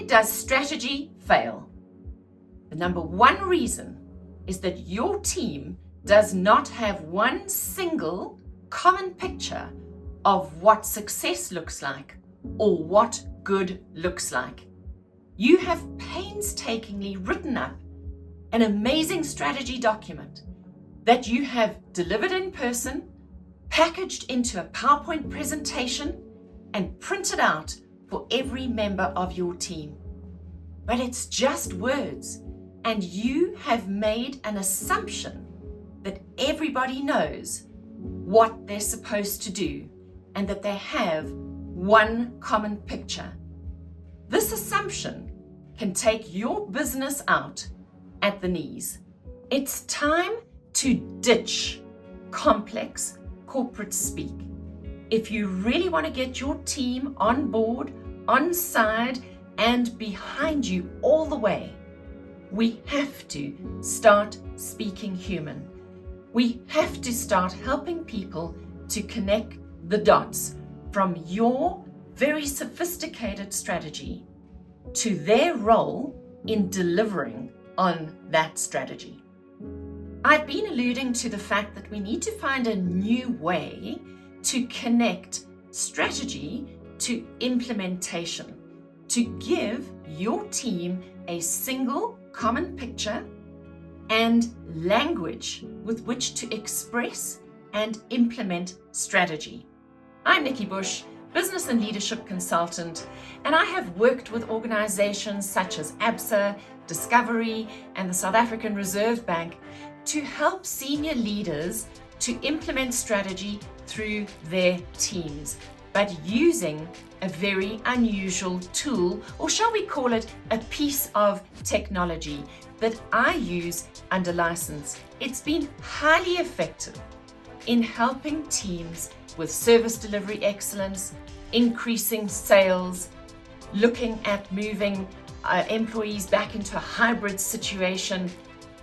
does strategy fail? The number one reason is that your team does not have one single common picture of what success looks like or what good looks like. You have painstakingly written up an amazing strategy document that you have delivered in person, packaged into a PowerPoint presentation, and printed out for every member of your team. But it's just words, and you have made an assumption that everybody knows what they're supposed to do and that they have one common picture. This assumption can take your business out at the knees. It's time to ditch complex corporate speak. If you really want to get your team on board, on side, and behind you all the way, we have to start speaking human. We have to start helping people to connect the dots from your very sophisticated strategy to their role in delivering on that strategy. I've been alluding to the fact that we need to find a new way to connect strategy to implementation, to give your team a single common picture and language with which to express and implement strategy. I'm Nikki Bush, business and leadership consultant, and I have worked with organizations such as ABSA, Discovery, and the South African Reserve Bank to help senior leaders to implement strategy through their teams, but using a very unusual tool, or shall we call it a piece of technology that I use under license. It's been highly effective in helping teams with service delivery excellence, increasing sales, looking at moving employees back into a hybrid situation,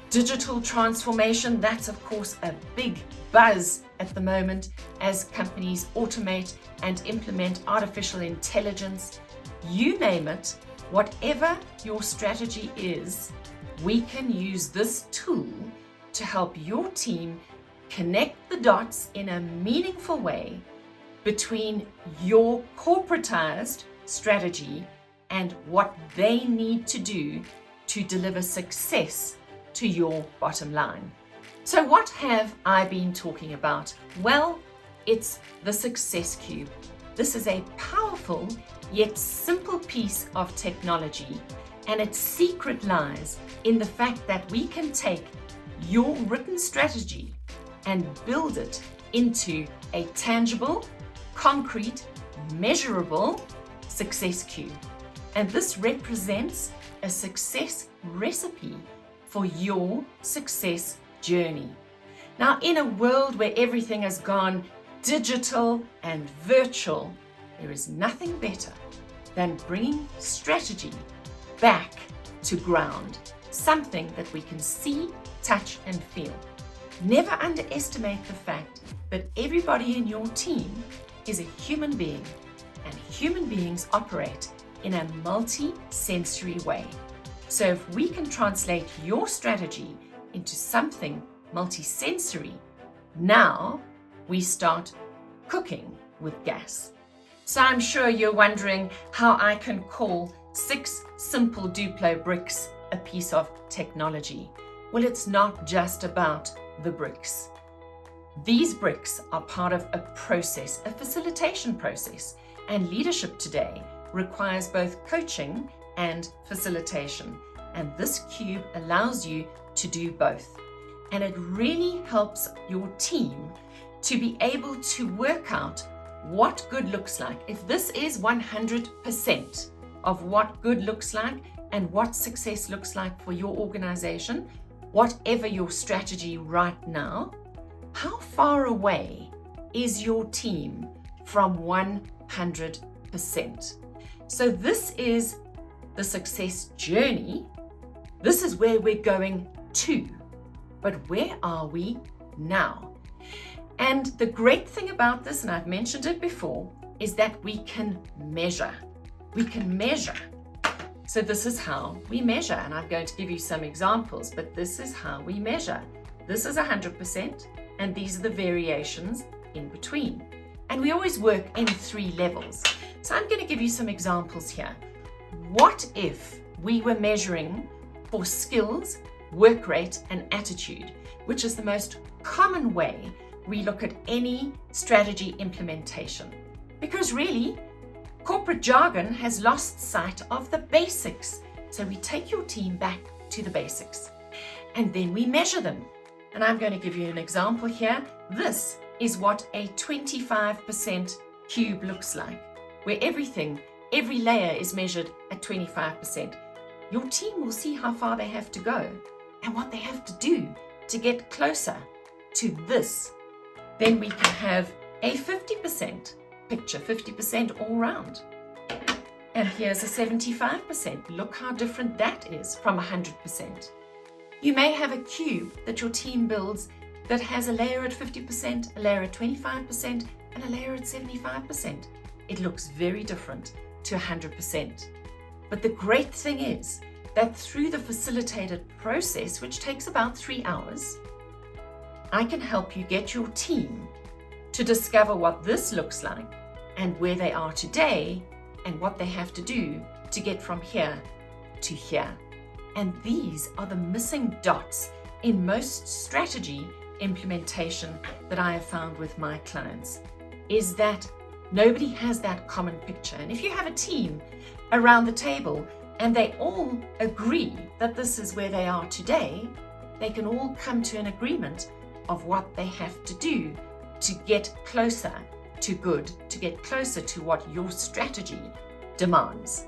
digital transformation. That's of course a big buzz at the moment as companies automate and implement artificial intelligence. You name it, whatever your strategy is, we can use this tool to help your team connect the dots in a meaningful way between your corporatized strategy and what they need to do to deliver success to your bottom line. So what have I been talking about? Well, it's the Success Cube. This is a powerful yet simple piece of technology, and its secret lies in the fact that we can take your written strategy and build it into a tangible, concrete, measurable success cube. And this represents a success recipe for your success journey. Now, in a world where everything has gone digital and virtual, there is nothing better than bringing strategy back to ground, something that we can see, touch, and feel. Never underestimate the fact that everybody in your team is a human being, and human beings operate in a multi-sensory way. So if we can translate your strategy into something multi-sensory, now we start cooking with gas. So I'm sure you're wondering how I can call 6 simple Duplo bricks a piece of technology. Well, it's not just about the bricks. These bricks are part of a process, a facilitation process, and leadership today requires both coaching and facilitation. And this cube allows you to do both. And it really helps your team to be able to work out what good looks like. If this is 100% of what good looks like and what success looks like for your organization, whatever your strategy right now, how far away is your team from 100%? So this is the success journey. This is where we're going to. But where are we now? And the great thing about this, and I've mentioned it before, is that we can measure. We can measure So this is how we measure, and I'm going to give you some examples, but this is how we measure. This is 100%, and these are the variations in between. And we always work in 3 levels. So I'm going to give you some examples here. What if we were measuring for skills, work rate, and attitude, which is the most common way we look at any strategy implementation? Because really, corporate jargon has lost sight of the basics. So we take your team back to the basics, and then we measure them. And I'm going to give you an example here. This is what a 25% cube looks like, where every layer is measured at 25%. Your team will see how far they have to go and what they have to do to get closer to this. Then we can have a 50% picture, 50% all round. And here's a 75%. Look how different that is from 100%. You may have a cube that your team builds that has a layer at 50%, a layer at 25%, and a layer at 75%. It looks very different to 100%. But the great thing is that through the facilitated process, which takes about 3 hours, I can help you get your team to discover what this looks like and where they are today and what they have to do to get from here to here. And these are the missing dots in most strategy implementation that I have found with my clients, is that nobody has that common picture. And if you have a team around the table and they all agree that this is where they are today, they can all come to an agreement of what they have to do to get closer to good, to get closer to what your strategy demands.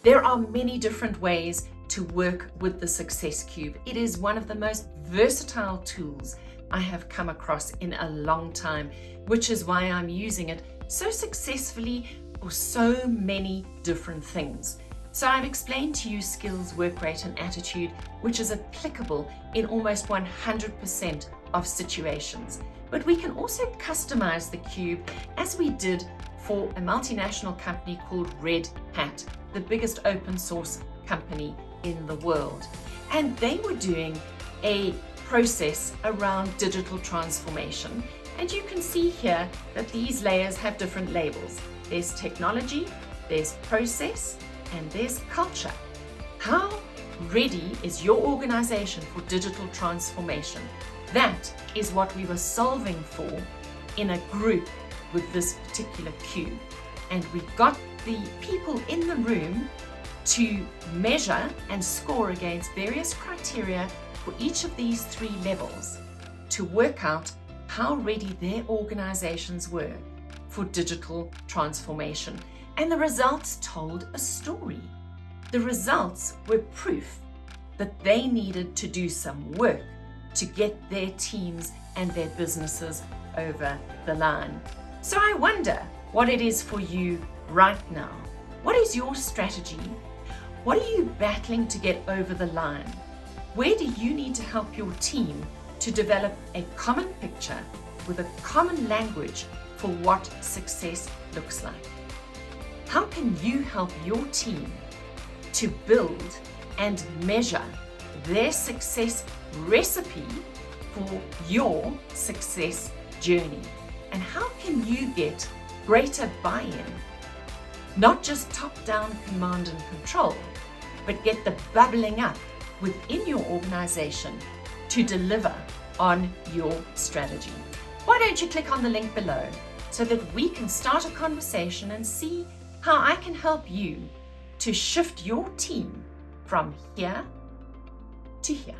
There are many different ways to work with the Success Cube. It is one of the most versatile tools I have come across in a long time, which is why I'm using it so successfully for so many different things. So I've explained to you skills, work rate, and attitude, which is applicable in almost 100% of situations. But we can also customize the cube as we did for a multinational company called Red Hat, the biggest open source company in the world. And they were doing a process around digital transformation. And you can see here that these layers have different labels. There's technology, there's process, and there's culture. How ready is your organization for digital transformation? That is what we were solving for in a group with this particular cube. And we got the people in the room to measure and score against various criteria for each of these 3 levels to work out how ready their organizations were for digital transformation. And the results told a story. The results were proof that they needed to do some work to get their teams and their businesses over the line. So I wonder what it is for you right now. What is your strategy? What are you battling to get over the line? Where do you need to help your team to develop a common picture with a common language for what success looks like? How can you help your team to build and measure their success recipe for your success journey? And how can you get greater buy-in? Not just top-down command and control, but get the bubbling up within your organization to deliver on your strategy. Why don't you click on the link below so that we can start a conversation and see how I can help you to shift your team from here to here.